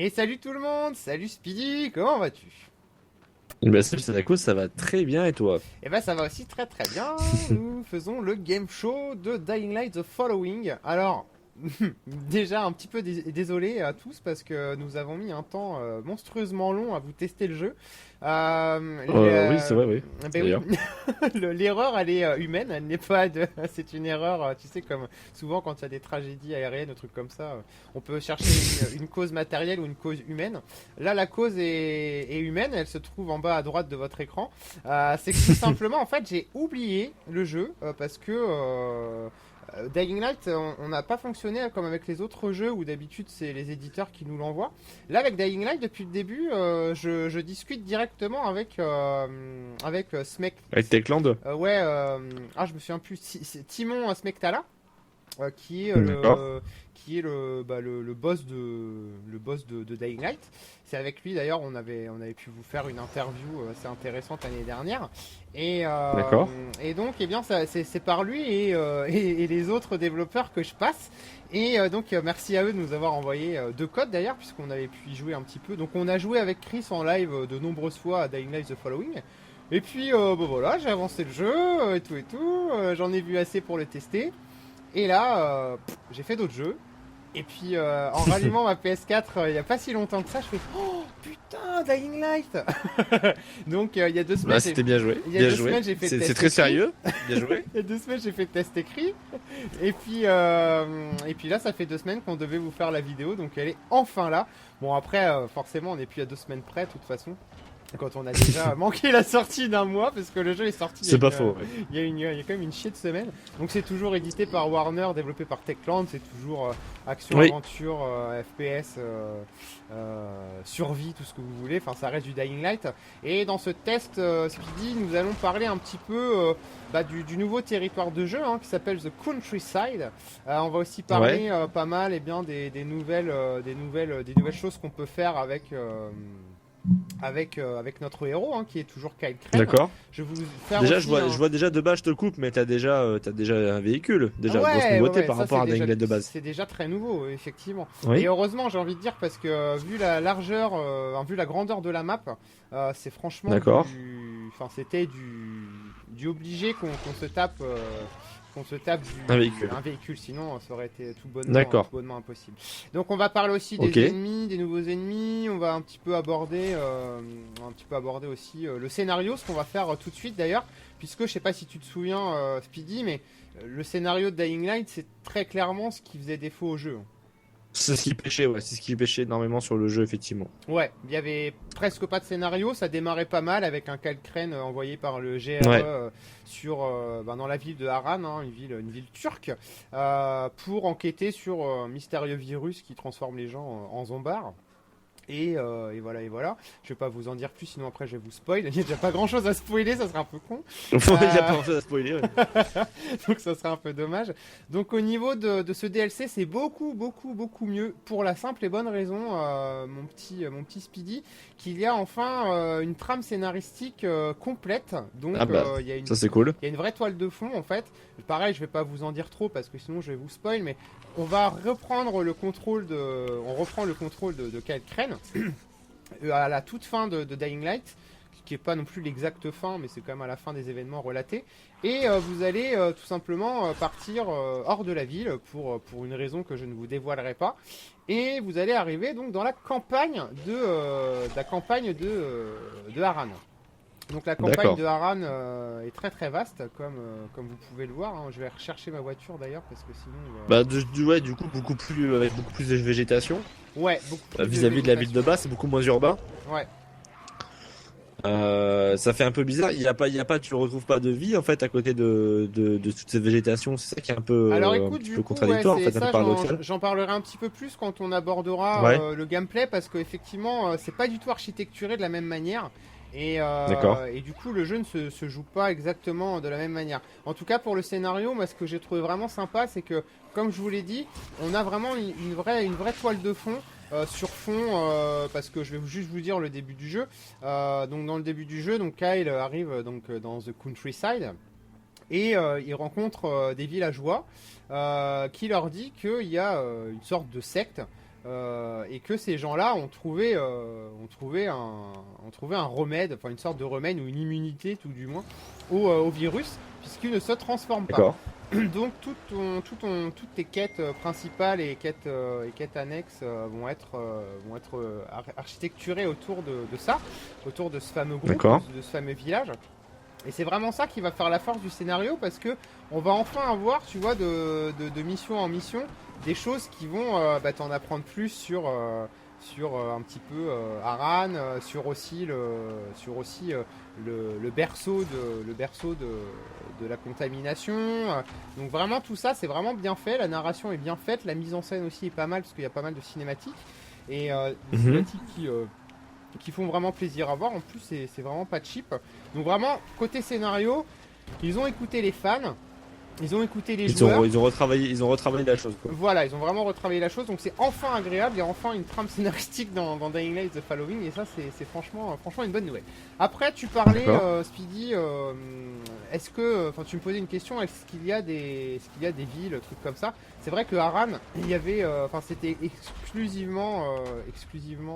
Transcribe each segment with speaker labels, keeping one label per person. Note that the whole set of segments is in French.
Speaker 1: Et salut tout le monde, salut Speedy, comment vas-tu?
Speaker 2: Bah salut Sadako, ça va très bien et toi?
Speaker 1: Eh ben ça va aussi très très bien, nous faisons le game show de Dying Light The Following. Alors, déjà un petit peu désolé à tous parce que nous avons mis un temps monstrueusement long à vous tester le jeu.
Speaker 2: Oui, c'est vrai, oui.
Speaker 1: Ben oui,
Speaker 2: D'ailleurs.
Speaker 1: l'erreur elle est humaine, elle n'est pas de... C'est une erreur, tu sais, comme souvent quand il y a des tragédies aériennes, des trucs comme ça, on peut chercher une cause matérielle ou une cause humaine. Là, la cause est humaine, elle se trouve en bas à droite de votre écran. C'est que tout simplement, en fait, j'ai oublié le jeu parce que Dying Light, on n'a pas fonctionné comme avec les autres jeux où d'habitude c'est les éditeurs qui nous l'envoient. Là, avec Dying Light, depuis le début, je discute directement avec Smek.
Speaker 2: Avec Techland?
Speaker 1: Ouais, je me souviens plus. C'est Timon Smektala, qui est
Speaker 2: D'accord.
Speaker 1: le boss de Dying Light. C'est avec lui d'ailleurs on avait pu vous faire une interview assez intéressante l'année dernière. Et, euh,
Speaker 2: D'accord.
Speaker 1: et donc eh bien c'est par lui et les autres développeurs que je passe. Et merci à eux de nous avoir envoyé deux codes d'ailleurs puisqu'on avait pu y jouer un petit peu. Donc on a joué avec Chris en live de nombreuses fois à Dying Light The Following. Et puis voilà, j'ai avancé le jeu et tout. J'en ai vu assez pour le tester. Et là, j'ai fait d'autres jeux. Et puis en rallumant ma PS4 il n'y a pas si longtemps que ça, je fais oh putain Dying Light. Donc il y a deux
Speaker 2: Là,
Speaker 1: semaines,
Speaker 2: c'était bien joué.
Speaker 1: il y a
Speaker 2: Bien
Speaker 1: deux
Speaker 2: joué.
Speaker 1: semaines j'ai fait le
Speaker 2: C'est
Speaker 1: test
Speaker 2: très
Speaker 1: écrit.
Speaker 2: sérieux. Bien joué.
Speaker 1: Il y a deux semaines j'ai fait le test écrit. Et puis là ça fait deux semaines qu'on devait vous faire la vidéo, donc elle est enfin là. Bon après forcément on n'est plus à deux semaines près de toute façon. Quand on a déjà manqué la sortie d'un mois, parce que le jeu est sorti
Speaker 2: C'est pas faux, ouais.
Speaker 1: il y a quand même une chier de semaine. Donc c'est toujours édité par Warner, développé par Techland, c'est toujours action,
Speaker 2: Oui.
Speaker 1: aventure, FPS, survie, tout ce que vous voulez. Enfin ça reste du Dying Light. Et dans ce test Speedy, nous allons parler un petit peu du nouveau territoire de jeu qui s'appelle The Countryside. On va aussi
Speaker 2: Ouais.
Speaker 1: parler pas mal des nouvelles choses qu'on peut faire avec notre héros qui est toujours Kyle Crane.
Speaker 2: D'accord.
Speaker 1: Je vais vous faire
Speaker 2: Déjà,
Speaker 1: aussi
Speaker 2: je vois déjà de base, je te coupe, mais t'as déjà un véhicule. Déjà, grosse nouveauté par
Speaker 1: ça
Speaker 2: rapport à Dying Light de base.
Speaker 1: c'est déjà très nouveau effectivement. Et
Speaker 2: Oui.
Speaker 1: heureusement j'ai envie de dire parce que vu la largeur, vu la grandeur de la map, c'est franchement
Speaker 2: D'accord.
Speaker 1: c'était du obligé qu'on se tape. Qu'on se tape
Speaker 2: Un véhicule.
Speaker 1: un véhicule, sinon ça aurait été tout
Speaker 2: D'accord.
Speaker 1: bonnement impossible. Donc on va parler aussi
Speaker 2: Ok.
Speaker 1: des ennemis, des nouveaux ennemis, on va un petit peu aborder aussi le scénario, ce qu'on va faire tout de suite d'ailleurs, puisque je sais pas si tu te souviens Speedy, mais le scénario de Dying Light c'est très clairement ce qui faisait défaut au jeu.
Speaker 2: C'est ce qui pêchait, ouais. C'est ce qui pêchait énormément sur le jeu, effectivement.
Speaker 1: Ouais, il y avait presque pas de scénario, ça démarrait pas mal avec un Kyle Crane envoyé par le GRE
Speaker 2: Ouais.
Speaker 1: dans la ville de Harran, une ville turque, pour enquêter sur un mystérieux virus qui transforme les gens en zombards. Et voilà, et voilà. Je vais pas vous en dire plus, sinon après je vais vous spoil. Il y a déjà pas grand chose à spoiler, ça serait un peu con.
Speaker 2: Il y a
Speaker 1: Euh,
Speaker 2: pas grand chose à spoiler. Ouais.
Speaker 1: donc ça serait un peu dommage. Donc au niveau de ce DLC, c'est beaucoup, beaucoup, beaucoup mieux pour la simple et bonne raison, mon petit Speedy, qu'il y a enfin une trame scénaristique complète. Donc
Speaker 2: Ah bah,
Speaker 1: il
Speaker 2: ça c'est cool.
Speaker 1: y a une vraie toile de fond en fait. Pareil, je vais pas vous en dire trop parce que sinon je vais vous spoil, mais on va reprendre le contrôle on reprend le contrôle de Kyle Crane à la toute fin de Dying Light, qui est pas non plus l'exacte fin, mais c'est quand même à la fin des événements relatés. Et vous allez tout simplement partir hors de la ville pour une raison que je ne vous dévoilerai pas. Et vous allez arriver donc dans la campagne de Harran. Donc la campagne
Speaker 2: D'accord.
Speaker 1: de Harran est très très vaste, comme vous pouvez le voir. Je vais rechercher ma voiture d'ailleurs parce que sinon.
Speaker 2: Bah, ouais, du coup, avec beaucoup plus de végétation.
Speaker 1: Ouais, beaucoup plus de
Speaker 2: Vis-à-vis de la ville de
Speaker 1: végétation.
Speaker 2: base, c'est beaucoup moins urbain.
Speaker 1: Ouais.
Speaker 2: Ça fait un peu bizarre. Il y a pas, tu retrouves pas de vie en fait à côté de toute cette végétation. C'est ça qui est
Speaker 1: Alors
Speaker 2: un
Speaker 1: écoute,
Speaker 2: petit
Speaker 1: du
Speaker 2: peu
Speaker 1: coup, ouais,
Speaker 2: contradictoire en
Speaker 1: c'est
Speaker 2: fait, un peu
Speaker 1: ça,
Speaker 2: paradoxal.
Speaker 1: j'en parlerai un petit peu plus quand on abordera
Speaker 2: Ouais,
Speaker 1: le gameplay parce qu'effectivement, c'est pas du tout architecturé de la même manière.
Speaker 2: d'accord.
Speaker 1: Et du coup, le jeu ne se joue pas exactement de la même manière. En tout cas, pour le scénario, moi, ce que j'ai trouvé vraiment sympa, c'est que, comme je vous l'ai dit, on a vraiment une vraie toile de fond. Sur fond, parce que je vais juste vous dire le début du jeu. Donc dans le début du jeu, donc Kyle arrive dans The Countryside et il rencontre des villageois qui leur dit qu'il y a une sorte de secte et que ces gens-là ont trouvé un remède, enfin une sorte de remède ou une immunité tout du moins au virus, puisqu'il ne se transforme pas.
Speaker 2: D'accord.
Speaker 1: Donc toutes tes quêtes principales et quêtes annexes vont être architecturées autour de ça, autour de ce fameux groupe,
Speaker 2: D'accord.
Speaker 1: de ce fameux village. Et c'est vraiment ça qui va faire la force du scénario, parce que on va enfin avoir, tu vois, de mission en mission, des choses qui vont t'en apprendre plus sur un petit peu Aran, le berceau de la contamination. Donc vraiment tout ça, c'est vraiment bien fait. La narration est bien faite, la mise en scène aussi est pas mal parce qu'il y a pas mal de cinématiques et des cinématiques qui font vraiment plaisir à voir. En plus, c'est vraiment pas cheap. Donc vraiment côté scénario, ils ont écouté les fans. Ils ont écouté les joueurs.
Speaker 2: Ils ont retravaillé la chose, quoi.
Speaker 1: Voilà, ils ont vraiment retravaillé la chose. Donc c'est enfin agréable. Il y a enfin une trame scénaristique dans Dying Light The Following. Et ça, c'est franchement une bonne nouvelle. Après, tu parlais, Speedy, est-ce que... Enfin, tu me posais une question. Est-ce qu'il y a des villes, trucs comme ça? C'est vrai que Aran, il y avait... Enfin, c'était exclusivement...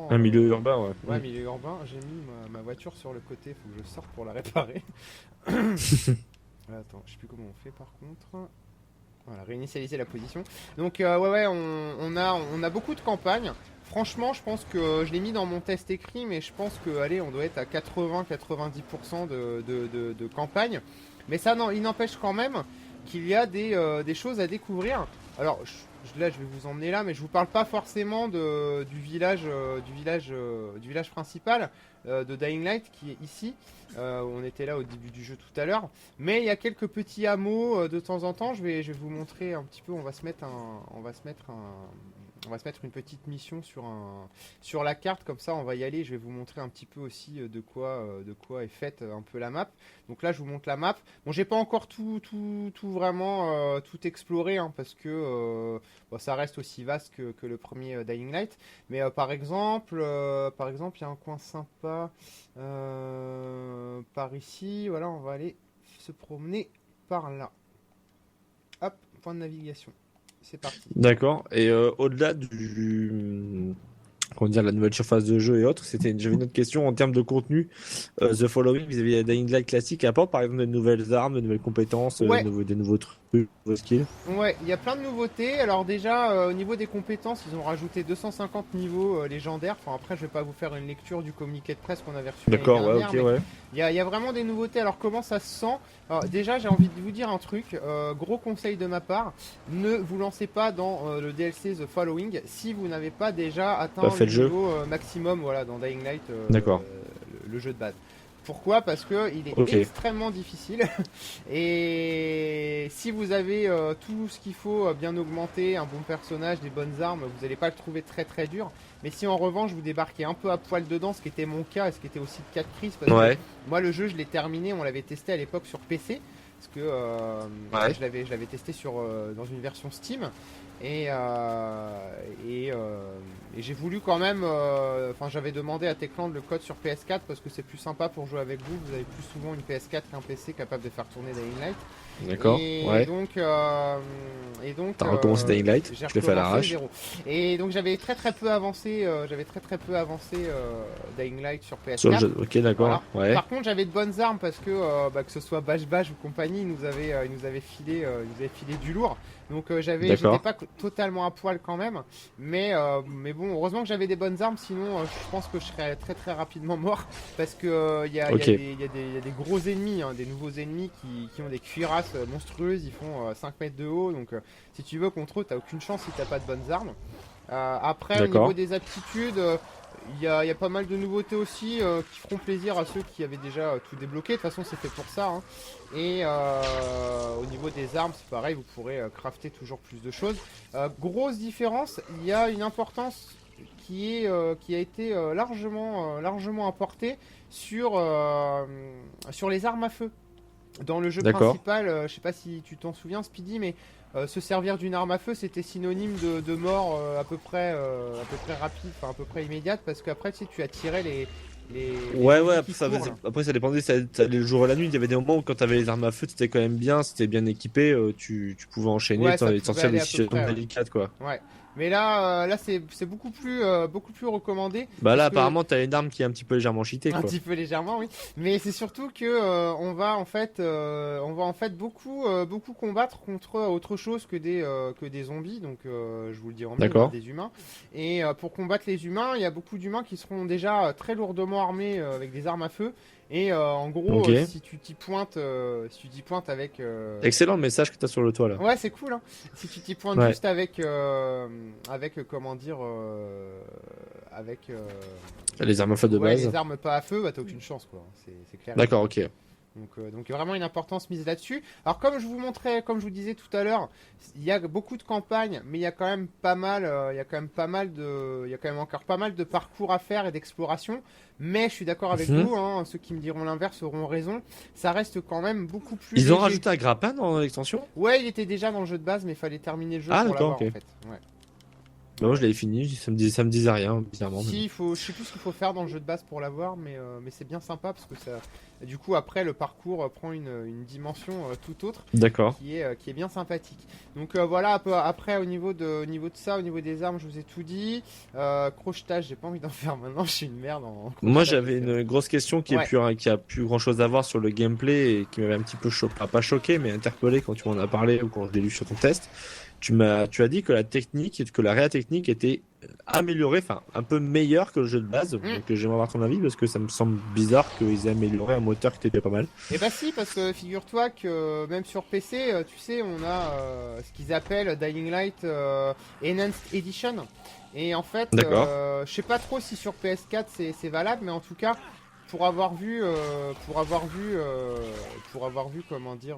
Speaker 2: Un milieu urbain, ouais.
Speaker 1: Ouais, milieu urbain. J'ai mis ma voiture sur le côté. Faut que je sorte pour la réparer. Attends, je sais plus comment on fait par contre. Voilà, réinitialiser la position. Donc on a beaucoup de campagnes. Franchement, je pense que je l'ai mis dans mon test écrit, mais je pense que allez, on doit être à 80-90% de campagne. Mais ça, non, il n'empêche quand même qu'il y a des choses à découvrir. Alors là, je vais vous emmener là, mais je vous parle pas forcément du village principal de Dying Light qui est ici. On était là au début du jeu tout à l'heure, mais il y a quelques petits hameaux de temps en temps. Je vais vous montrer un petit peu. On va se mettre une petite mission sur la carte, comme ça on va y aller. Je vais vous montrer un petit peu aussi de quoi est faite un peu la map. Donc là je vous montre la map. Bon, j'ai pas encore tout vraiment tout exploré hein, parce que ça reste aussi vaste que le premier Dying Light. Mais par exemple il y a un coin sympa par ici. Voilà, on va aller se promener par là. Hop, point de navigation. C'est parti.
Speaker 2: D'accord. Et au-delà comment dire, la nouvelle surface de jeu et autres, j'avais une autre question en termes de contenu. The Following vis-à-vis de Dying Light classique apporte par exemple de nouvelles armes, de nouvelles compétences,
Speaker 1: Ouais.
Speaker 2: des nouveaux trucs, des nouveaux skills.
Speaker 1: Ouais, il y a plein de nouveautés. Alors déjà, au niveau des compétences, ils ont rajouté 250 niveaux légendaires. Enfin après, je vais pas vous faire une lecture du communiqué de presse qu'on avait reçu
Speaker 2: D'accord,
Speaker 1: l'année
Speaker 2: ouais,
Speaker 1: dernière,
Speaker 2: ok,
Speaker 1: mais
Speaker 2: ouais.
Speaker 1: il y a vraiment des nouveautés. Alors comment ça se sent? Alors, déjà, j'ai envie de vous dire un truc. Gros conseil de ma part, ne vous lancez pas dans le DLC The Following si vous n'avez pas déjà atteint
Speaker 2: Pas fait
Speaker 1: le
Speaker 2: le jeu.
Speaker 1: niveau maximum, voilà, dans Dying Light,
Speaker 2: D'accord.
Speaker 1: le jeu de base. Pourquoi? Parce que il est
Speaker 2: Ok.
Speaker 1: extrêmement difficile et si vous avez tout ce qu'il faut bien augmenté, un bon personnage, des bonnes armes, vous n'allez pas le trouver très très dur. Mais si en revanche vous débarquez un peu à poil dedans, ce qui était mon cas et ce qui était aussi le cas de Chris, parce
Speaker 2: Ouais.
Speaker 1: que moi le jeu je l'ai terminé, on l'avait testé à l'époque sur PC, parce que
Speaker 2: Ouais.
Speaker 1: je l'avais testé dans une version Steam. Et j'ai voulu quand même, enfin j'avais demandé à Techland le code sur PS4 parce que c'est plus sympa pour jouer avec vous. Vous avez plus souvent une PS4 qu'un PC capable de faire tourner Dying Light.
Speaker 2: D'accord.
Speaker 1: Et
Speaker 2: Ouais.
Speaker 1: donc,
Speaker 2: T'as recommencé Dying Light.
Speaker 1: j'ai
Speaker 2: Je l'ai fait à
Speaker 1: recommencé
Speaker 2: l'arrache.
Speaker 1: zéro. Et donc j'avais très très peu avancé, Dying Light sur PS4.
Speaker 2: Sur le jeu. Ok, d'accord.
Speaker 1: Voilà.
Speaker 2: Ouais.
Speaker 1: Par contre, j'avais de bonnes armes parce que que ce soit Bash Bash ou compagnie, ils nous avaient filé du lourd. Donc j'étais
Speaker 2: D'accord.
Speaker 1: pas totalement à poil quand même, mais bon, heureusement que j'avais des bonnes armes, sinon je pense que je serais très très rapidement mort parce que il y a
Speaker 2: Ok.
Speaker 1: des gros ennemis, hein, des nouveaux ennemis qui ont des cuirasses monstrueuses, ils font 5 mètres de haut, donc si tu veux contre eux, t'as aucune chance si t'as pas de bonnes armes. Après, au
Speaker 2: D'accord.
Speaker 1: niveau des aptitudes, il y a pas mal de nouveautés aussi qui feront plaisir à ceux qui avaient déjà tout débloqué. De toute façon, c'est fait pour ça. Hein. Et au niveau des armes, c'est pareil, vous pourrez crafter toujours plus de choses. Grosse différence, il y a une importance qui a été largement apportée sur les armes à feu. Dans le jeu
Speaker 2: D'accord.
Speaker 1: principal, je sais pas si tu t'en souviens, Speedy, mais se servir d'une arme à feu, c'était synonyme de mort à peu près rapide, enfin à peu près immédiate, parce qu'après tu sais, tu attirais les
Speaker 2: Ouais,
Speaker 1: zombies
Speaker 2: ouais,
Speaker 1: qui
Speaker 2: ça,
Speaker 1: courent, là.
Speaker 2: après ça dépendait, ça allait le jour et la nuit. Il y avait des moments où quand t'avais les armes à feu, c'était quand même bien, c'était bien équipé, tu pouvais enchaîner
Speaker 1: Ouais, ça
Speaker 2: et
Speaker 1: pouvait
Speaker 2: sortir
Speaker 1: aller
Speaker 2: des
Speaker 1: à peu
Speaker 2: situations
Speaker 1: près, ouais.
Speaker 2: délicates, quoi.
Speaker 1: Ouais. Mais là c'est beaucoup plus recommandé.
Speaker 2: Bah là,
Speaker 1: Parce que-
Speaker 2: apparemment, t'as une arme qui est un petit peu légèrement cheatée,
Speaker 1: Un
Speaker 2: quoi.
Speaker 1: petit peu légèrement, oui. Mais c'est surtout que on va en fait beaucoup combattre contre autre chose que des zombies. Donc, je vous le dis en mille, hein,
Speaker 2: D'accord.
Speaker 1: des humains. Et pour combattre les humains, il y a beaucoup d'humains qui seront déjà très lourdement armés avec des armes à feu. Et en gros,
Speaker 2: Ok.
Speaker 1: si tu t'y pointes avec,
Speaker 2: Excellent message que t'as sur le toit, là.
Speaker 1: ouais, c'est cool. Hein. Si tu t'y pointes
Speaker 2: Ouais.
Speaker 1: juste avec comment dire, avec
Speaker 2: Les armes à feu de
Speaker 1: ouais,
Speaker 2: base.
Speaker 1: les armes pas à feu, bah t'as aucune chance quoi. C'est clair.
Speaker 2: D'accord, ok.
Speaker 1: Donc vraiment une importance mise là-dessus. Alors comme je vous montrais, comme je vous disais tout à l'heure, il y a beaucoup de campagnes, mais il y a quand même pas mal, il y a quand même pas mal de, il y a quand même encore pas mal de parcours à faire et d'exploration. Mais je suis d'accord avec
Speaker 2: Mhm.
Speaker 1: vous, hein, ceux qui me diront l'inverse auront raison. Ça reste quand même beaucoup plus.
Speaker 2: Ils ont
Speaker 1: léger.
Speaker 2: rajouté un grappin dans l'extension?
Speaker 1: Ouais, il était déjà dans le jeu de base, mais il fallait terminer le jeu
Speaker 2: Ah,
Speaker 1: pour
Speaker 2: d'accord,
Speaker 1: l'avoir
Speaker 2: ok.
Speaker 1: en fait. Ouais.
Speaker 2: Bah, moi, je l'avais fini, ça me disait rien, bizarrement.
Speaker 1: Si, il faut, je sais plus ce qu'il faut faire dans le jeu de base pour l'avoir, mais c'est bien sympa parce que ça, du coup après le parcours prend une dimension tout autre
Speaker 2: D'accord.
Speaker 1: qui est bien sympathique. Donc voilà, un peu après au niveau de ça, au niveau des armes, je vous ai tout dit. Crochetage, j'ai pas envie d'en faire maintenant, je suis une merde en crochetage.
Speaker 2: Moi, j'avais une grosse question
Speaker 1: Ouais.
Speaker 2: qui a plus grand chose à voir sur le gameplay et qui m'avait un petit peu choqué, pas choqué, mais interpellé quand tu m'en as parlé ou quand je l'ai lu sur ton test. Tu as dit que la réa technique était améliorée, enfin, un peu meilleure que le jeu de base. Donc, j'aimerais avoir ton avis parce que ça me semble bizarre qu'ils aient amélioré un moteur qui était pas mal.
Speaker 1: Et bah si, parce que figure-toi que même sur PC, tu sais, on a ce qu'ils appellent Dying Light Enhanced Edition. Et en fait,
Speaker 2: D'accord.
Speaker 1: je sais pas trop si sur PS4 c'est valable, mais en tout cas, pour avoir vu, comment dire,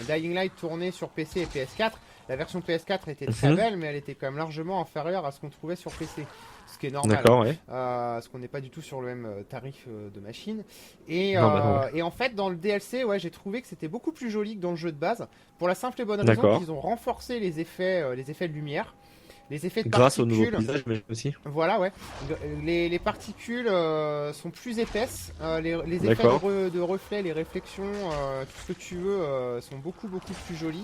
Speaker 1: Dying Light tourner sur PC et PS4, la version PS4 était très belle, mais elle était quand même largement inférieure à ce qu'on trouvait sur PC. Ce qui est normal.
Speaker 2: D'accord, ouais.
Speaker 1: Parce qu'on n'est pas du tout sur le même tarif de machine. Et,
Speaker 2: Non, bah non.
Speaker 1: et en fait, dans le DLC, ouais, j'ai trouvé que c'était beaucoup plus joli que dans le jeu de base. Pour la simple et bonne raison
Speaker 2: D'accord.
Speaker 1: qu'ils ont renforcé les effets de lumière, les effets de
Speaker 2: Grâce au nouveau
Speaker 1: particules.
Speaker 2: paysage, mais aussi.
Speaker 1: Voilà, ouais. Les particules sont plus épaisses. Les effets
Speaker 2: D'accord.
Speaker 1: de reflets, les réflexions, tout ce que tu veux, sont beaucoup plus jolis.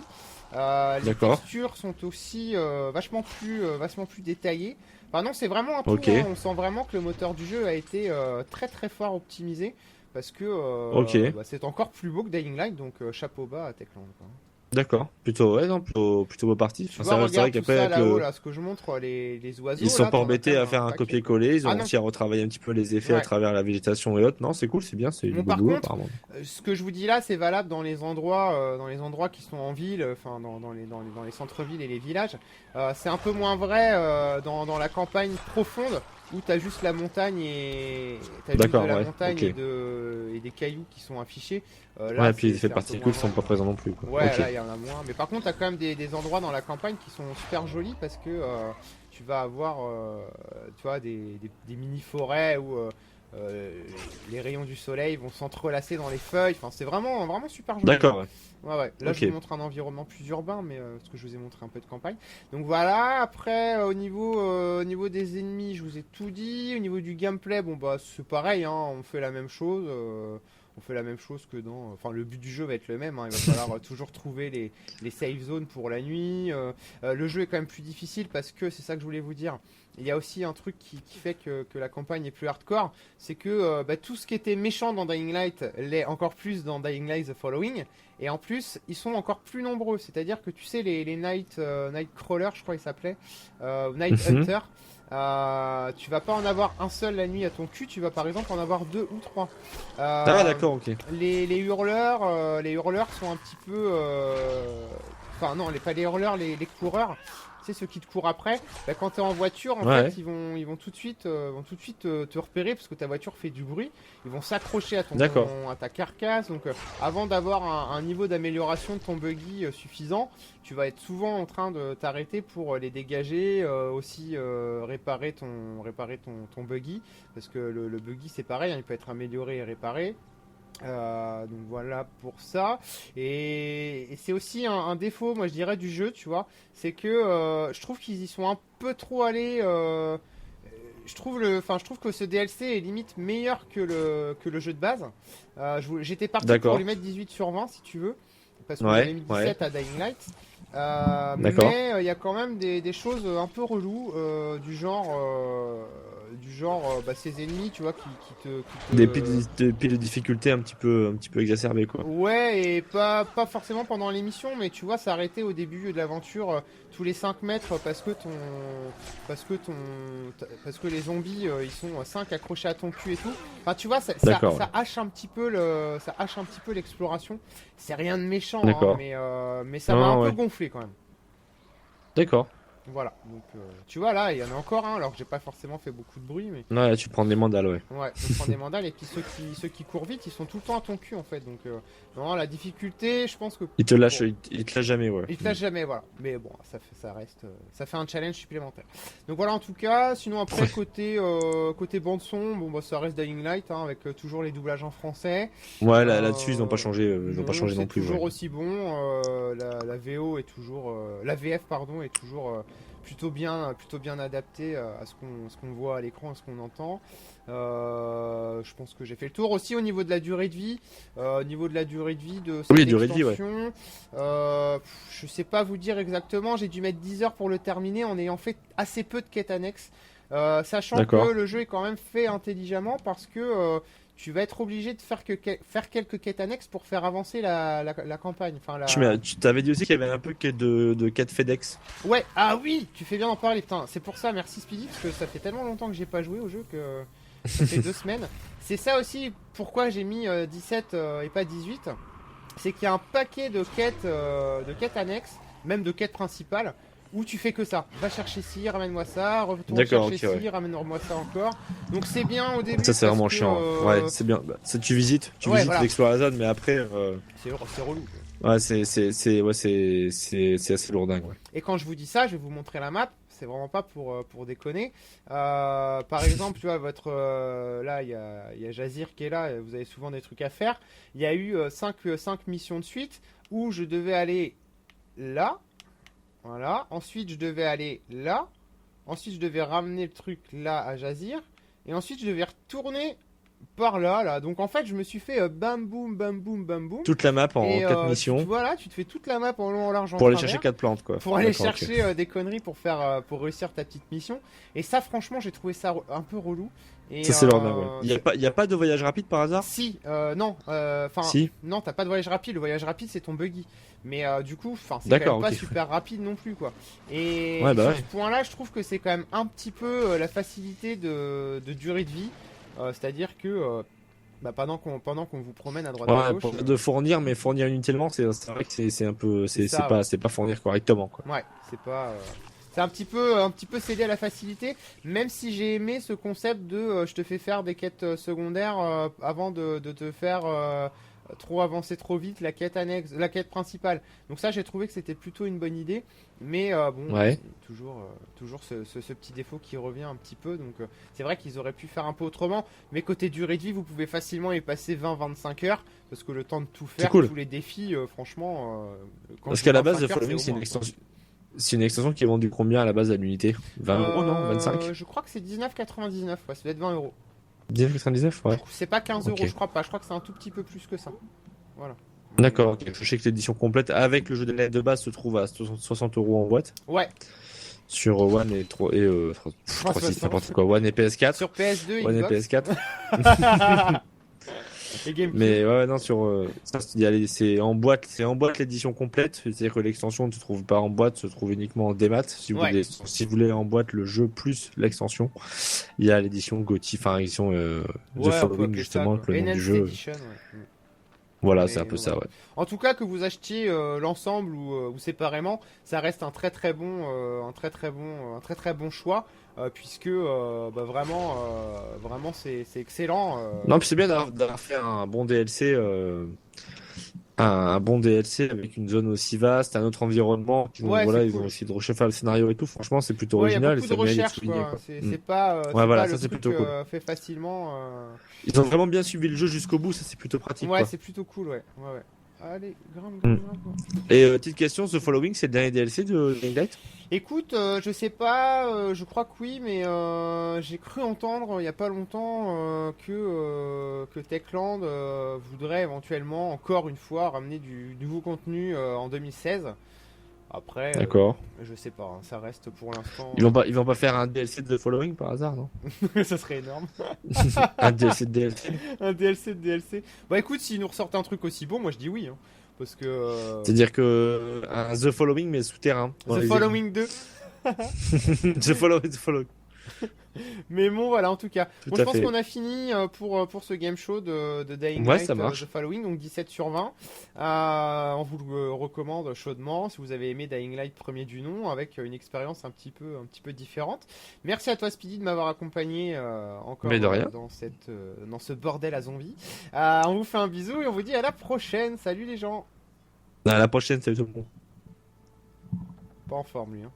Speaker 1: Les
Speaker 2: D'accord.
Speaker 1: textures sont aussi vachement plus détaillées. Enfin non, c'est vraiment un tout.
Speaker 2: Ok.
Speaker 1: Hein. On sent vraiment que le moteur du jeu a été très fort optimisé parce que
Speaker 2: Ok.
Speaker 1: bah, c'est encore plus beau que Dying Light. Donc chapeau bas à Techland. Quoi.
Speaker 2: D'accord. Plutôt, ouais, non, plutôt beau parti.
Speaker 1: Tu
Speaker 2: Enfin,
Speaker 1: vois,
Speaker 2: c'est vrai
Speaker 1: regarde tout
Speaker 2: qu'après,
Speaker 1: ça
Speaker 2: avec
Speaker 1: là-haut,
Speaker 2: le...
Speaker 1: là, ce que je montre, les oiseaux.
Speaker 2: Ils sont
Speaker 1: là,
Speaker 2: pas
Speaker 1: t'en as
Speaker 2: embêtés
Speaker 1: quand même
Speaker 2: à faire un
Speaker 1: paquet.
Speaker 2: copier-coller, ils ont
Speaker 1: Ah non.
Speaker 2: réussi à retravailler un petit peu les effets à
Speaker 1: Ouais.
Speaker 2: travers la végétation et autres. Non, c'est cool, c'est bien, c'est du
Speaker 1: Bon,
Speaker 2: beau
Speaker 1: par
Speaker 2: boulot,
Speaker 1: contre,
Speaker 2: apparemment.
Speaker 1: ce que je vous dis là, c'est valable dans les endroits qui sont en ville, enfin dans les centres-villes et les villages. C'est un peu moins vrai dans la campagne profonde où t'as juste la montagne et t'as juste
Speaker 2: D'accord,
Speaker 1: de la
Speaker 2: ouais,
Speaker 1: montagne
Speaker 2: ok.
Speaker 1: et des cailloux qui sont affichés.
Speaker 2: Ouais, et puis les
Speaker 1: c'est
Speaker 2: effets
Speaker 1: un peu
Speaker 2: particules
Speaker 1: moins
Speaker 2: sont
Speaker 1: vrai.
Speaker 2: pas présents non plus, quoi.
Speaker 1: Ouais,
Speaker 2: Ok.
Speaker 1: là il y en a moins. Mais par contre, t'as quand même des endroits dans la campagne qui sont super jolis parce que tu vas avoir, tu vois, des mini-forêts où les rayons du soleil vont s'entrelacer dans les feuilles. Enfin, c'est vraiment super joli.
Speaker 2: D'accord, ouais.
Speaker 1: Ouais. Là,
Speaker 2: Ok.
Speaker 1: je vous montre un environnement plus urbain, mais parce que je vous ai montré un peu de campagne. Donc voilà. Après, au niveau des ennemis, je vous ai tout dit. Au niveau du gameplay, bon bah c'est pareil. Hein, on fait la même chose. On fait la même chose que dans. Enfin, le but du jeu va être le même. Hein, il va falloir toujours trouver les safe zones pour la nuit. Le jeu est quand même plus difficile parce que c'est ça que je voulais vous dire. Il y a aussi un truc qui fait que la campagne est plus hardcore, c'est que tout ce qui était méchant dans Dying Light l'est encore plus dans Dying Light The Following, et en plus ils sont encore plus nombreux, c'est-à-dire que tu sais les Night Crawler, je crois ils s'appelaient, Night Hunter, tu vas pas en avoir un seul la nuit à ton cul, tu vas par exemple en avoir 2 ou 3.
Speaker 2: Ah, d'accord, ok.
Speaker 1: Les hurleurs sont un petit peu, enfin non, pas les hurleurs, les coureurs. Tu sais, ceux qui te courent après, bah, quand tu es en voiture, en
Speaker 2: Ouais.
Speaker 1: fait, ils vont tout de suite te repérer parce que ta voiture fait du bruit. Ils vont s'accrocher à
Speaker 2: D'accord.
Speaker 1: à ta carcasse. Donc, avant d'avoir un niveau d'amélioration de ton buggy suffisant, tu vas être souvent en train de t'arrêter pour les dégager, aussi réparer ton buggy. Parce que le buggy, c'est pareil, hein, il peut être amélioré et réparé. Donc voilà pour ça, et c'est aussi un défaut, moi je dirais, du jeu, tu vois, c'est que je trouve qu'ils y sont un peu trop allés. Je trouve que ce DLC est limite meilleur que le jeu de base. J'étais parti
Speaker 2: D'accord.
Speaker 1: pour lui mettre 18 sur 20 si tu veux, parce que
Speaker 2: Ouais,
Speaker 1: j'avais mis 17 à Dying Light.
Speaker 2: D'accord.
Speaker 1: Mais il y a quand même des choses un peu reloues, du genre bah, ces ennemis, tu vois, qui
Speaker 2: Des
Speaker 1: te...
Speaker 2: piles de difficulté un petit peu exacerbées, quoi.
Speaker 1: Ouais, et pas forcément pendant l'émission, mais tu vois, s'arrêter au début de l'aventure tous les 5 mètres parce que ton, parce que les zombies, ils sont 5 accrochés à ton cul et tout. Enfin, tu vois,
Speaker 2: D'accord, ouais.
Speaker 1: ça hache un petit peu ça hache un petit peu l'exploration. C'est rien de méchant, hein,
Speaker 2: D'accord.
Speaker 1: mais ça
Speaker 2: Non,
Speaker 1: m'a un
Speaker 2: non,
Speaker 1: peu
Speaker 2: ouais.
Speaker 1: gonflé quand même.
Speaker 2: D'accord.
Speaker 1: Voilà, donc tu vois là, il y en a encore un, alors que j'ai pas forcément fait beaucoup de bruit, mais
Speaker 2: Ouais, tu prends des mandales, ouais.
Speaker 1: ouais, on prend des mandales et puis ceux qui courent vite, ils sont tout le temps à ton cul en fait. Donc non, la difficulté, je pense que bon,
Speaker 2: Il te lâche jamais, ouais.
Speaker 1: il te lâche jamais, voilà. Mais bon, ça reste, ça fait un challenge supplémentaire. Donc voilà, en tout cas, sinon après côté bande son, bon bah ça reste Dying Light hein, avec toujours les doublages en français.
Speaker 2: Ouais, là-dessus, ils ont pas
Speaker 1: Non,
Speaker 2: changé
Speaker 1: c'est
Speaker 2: non plus, ouais.
Speaker 1: toujours aussi bon. La VO est toujours, la VF pardon est toujours plutôt bien adaptée à ce qu'on voit à l'écran, à ce qu'on entend. Je pense que j'ai fait le tour aussi au niveau de la durée de vie. Au niveau de la durée de vie de
Speaker 2: Oui,
Speaker 1: cette
Speaker 2: durée de vie, ouais.
Speaker 1: extension, je sais pas vous dire exactement. J'ai dû mettre 10 heures pour le terminer en ayant fait assez peu de quêtes annexes. Sachant que
Speaker 2: D'accord.
Speaker 1: le jeu est quand même fait intelligemment parce que tu vas être obligé de faire quelques quêtes annexes pour faire avancer la campagne. Enfin,
Speaker 2: Tu t'avais dit aussi qu'il y avait un peu de quête FedEx.
Speaker 1: Ouais, ah oui, tu fais bien d'en parler, putain. C'est pour ça, merci Speedy, parce que ça fait tellement longtemps que j'ai pas joué au jeu que ça fait 2 semaines. C'est ça aussi pourquoi j'ai mis 17 et pas 18. C'est qu'il y a un paquet de quêtes annexes, même de quêtes principales, où tu fais que ça. Va chercher ci, ramène-moi ça, retourne
Speaker 2: D'accord,
Speaker 1: chercher
Speaker 2: ok, ouais.
Speaker 1: ci, ramène-moi ça encore. Donc c'est bien au début
Speaker 2: Ça, c'est
Speaker 1: parce
Speaker 2: vraiment
Speaker 1: que...
Speaker 2: chiant, hein. Ouais, c'est bien. Bah, tu
Speaker 1: ouais,
Speaker 2: visites, tu
Speaker 1: voilà,
Speaker 2: explores la zone, mais après,
Speaker 1: c'est relou.
Speaker 2: ouais, c'est assez lourdingue, ouais.
Speaker 1: Et quand je vous dis ça, je vais vous montrer la map. C'est vraiment pas pour déconner. Par exemple, tu vois, là, il y a Jazir qui est là. Vous avez souvent des trucs à faire. Il y a eu 5 missions de suite où je devais aller là. Voilà. Ensuite, je devais aller là. Ensuite, je devais ramener le truc là à Jazir. Et ensuite, je devais retourner par là, là. Donc en fait, je me suis fait bam boum, bam boum, bam boum.
Speaker 2: Toute la map en
Speaker 1: Et
Speaker 2: 4
Speaker 1: tu
Speaker 2: missions
Speaker 1: vois là, tu te fais toute la map en long, en large, en
Speaker 2: pour aller chercher
Speaker 1: travers
Speaker 2: 4 plantes, quoi.
Speaker 1: pour aller
Speaker 2: D'accord, ok.
Speaker 1: chercher des conneries pour réussir ta petite mission. Et ça, franchement, j'ai trouvé ça un peu relou. Et
Speaker 2: Ça, c'est lourdingue, ouais. Il y a pas de voyage rapide par hasard?
Speaker 1: si, non, enfin,
Speaker 2: Si?
Speaker 1: non, t'as pas de voyage rapide. Le voyage rapide, c'est ton buggy. Mais du coup, enfin, c'est quand même
Speaker 2: D'accord,
Speaker 1: pas
Speaker 2: ok.
Speaker 1: super rapide non plus, quoi.
Speaker 2: Ouais,
Speaker 1: Et
Speaker 2: bah
Speaker 1: sur ce
Speaker 2: ouais.
Speaker 1: point-là, je trouve que c'est quand même un petit peu la facilité de durée de vie. C'est-à-dire que bah, pendant qu'on vous promène à droite à
Speaker 2: Ouais,
Speaker 1: gauche,
Speaker 2: de fournir, mais fournir inutilement, c'est vrai que c'est un peu,
Speaker 1: c'est ça, ouais.
Speaker 2: c'est pas fournir correctement, quoi.
Speaker 1: Ouais, c'est pas. C'est un petit peu cédé à la facilité, même si j'ai aimé ce concept de je te fais faire des quêtes secondaires avant de te faire trop avancer trop vite la quête annexe, la quête principale. Donc ça, j'ai trouvé que c'était plutôt une bonne idée, mais bon,
Speaker 2: Ouais.
Speaker 1: toujours ce petit défaut qui revient un petit peu. Donc c'est vrai qu'ils auraient pu faire un peu autrement, mais côté durée de vie, vous pouvez facilement y passer 20-25 heures, parce que le temps de tout
Speaker 2: C'est
Speaker 1: faire,
Speaker 2: cool.
Speaker 1: tous les défis, franchement, quand
Speaker 2: Parce
Speaker 1: je dis
Speaker 2: qu'à la base,
Speaker 1: 25
Speaker 2: The
Speaker 1: heures, c'est
Speaker 2: Following,
Speaker 1: au moins, quoi.
Speaker 2: c'est une extension qui est vendue combien à la base à l'unité? 20 € non? 25?
Speaker 1: Je crois que c'est 19,99. Ouais, ça doit être 20 euros.
Speaker 2: 19,99? Ouais.
Speaker 1: C'est pas 15 euros,
Speaker 2: Ok.
Speaker 1: je crois pas. Je crois que c'est un tout petit peu plus que ça. Voilà.
Speaker 2: D'accord, ok. Je sais que l'édition complète avec le jeu de base se trouve à 60 € en boîte.
Speaker 1: Ouais,
Speaker 2: Sur One et 3 et 3.6, n'importe quoi. One et PS4.
Speaker 1: sur PS2 et
Speaker 2: One et
Speaker 1: Xbox.
Speaker 2: PS4.
Speaker 1: Et GameCube.
Speaker 2: Mais ouais, non, c'est en boîte l'édition complète. C'est-à-dire que l'extension ne se trouve pas en boîte, se trouve uniquement en démat.
Speaker 1: Ouais.
Speaker 2: Si vous voulez en boîte le jeu plus l'extension, il y a l'édition GOTY, enfin l'édition
Speaker 1: Ouais,
Speaker 2: The
Speaker 1: on peut
Speaker 2: Following
Speaker 1: appeler ça,
Speaker 2: justement,
Speaker 1: quoi.
Speaker 2: avec le nom du
Speaker 1: Enhanced
Speaker 2: jeu.
Speaker 1: Edition, ouais.
Speaker 2: Voilà,
Speaker 1: Mais
Speaker 2: c'est un peu ça,
Speaker 1: voilà.
Speaker 2: ouais.
Speaker 1: En tout cas, que vous achetiez l'ensemble ou séparément, ça reste un très très bon, un très très bon choix, puisque bah, vraiment c'est excellent.
Speaker 2: Non, puis c'est bien d'avoir fait un bon DLC. Un bon DLC avec une zone aussi vaste, un autre environnement.
Speaker 1: Ouais, c'est
Speaker 2: Voilà, ils ont
Speaker 1: cool.
Speaker 2: essayé de rechauffer le scénario et tout. Franchement, c'est plutôt
Speaker 1: Ouais, il y a
Speaker 2: original et
Speaker 1: beaucoup de
Speaker 2: ça mérite d'être
Speaker 1: recherche,
Speaker 2: souligné,
Speaker 1: quoi.
Speaker 2: quoi. Ouais,
Speaker 1: C'est
Speaker 2: voilà,
Speaker 1: pas
Speaker 2: ça
Speaker 1: le
Speaker 2: c'est
Speaker 1: truc
Speaker 2: plutôt cool.
Speaker 1: fait facilement.
Speaker 2: Ils ont vraiment bien suivi le jeu jusqu'au bout, ça c'est plutôt pratique,
Speaker 1: Ouais,
Speaker 2: quoi.
Speaker 1: c'est plutôt cool, ouais. Ouais, ouais. Allez, grimpe,
Speaker 2: Mm.
Speaker 1: grimpe, grimpe.
Speaker 2: Et petite question, The Following, c'est le dernier DLC de Dying Light?
Speaker 1: Écoute, je sais pas, je crois que oui, mais j'ai cru entendre il y a pas longtemps que Techland voudrait éventuellement encore une fois ramener du nouveau contenu en 2016. Après,
Speaker 2: D'accord.
Speaker 1: je sais pas, hein, ça reste pour l'instant.
Speaker 2: Ils vont pas faire un DLC de The Following par hasard, non?
Speaker 1: Ça serait énorme.
Speaker 2: Un DLC de DLC.
Speaker 1: Un DLC de DLC. Bah écoute, s'ils nous ressortent un truc aussi bon, moi je dis oui. Hein. Parce que.
Speaker 2: C'est-à-dire que un The Following mais souterrain. Dans
Speaker 1: The
Speaker 2: les
Speaker 1: Following 2.
Speaker 2: égouts. The Following.
Speaker 1: Mais bon, voilà, en tout cas.
Speaker 2: Tout
Speaker 1: Bon, je
Speaker 2: à
Speaker 1: pense
Speaker 2: fait.
Speaker 1: qu'on a fini pour ce game show de Dying
Speaker 2: Ouais,
Speaker 1: Light
Speaker 2: ça marche.
Speaker 1: The Following, donc 17 sur 20. On vous le recommande chaudement si vous avez aimé Dying Light premier du nom, avec une expérience un petit peu différente. Merci à toi, Speedy, de m'avoir accompagné encore
Speaker 2: Mais de rien.
Speaker 1: dans ce bordel à zombies. On vous fait un bisou et on vous dit à la prochaine. Salut les gens.
Speaker 2: À la prochaine, salut tout le monde.
Speaker 1: Pas en forme, lui. Hein.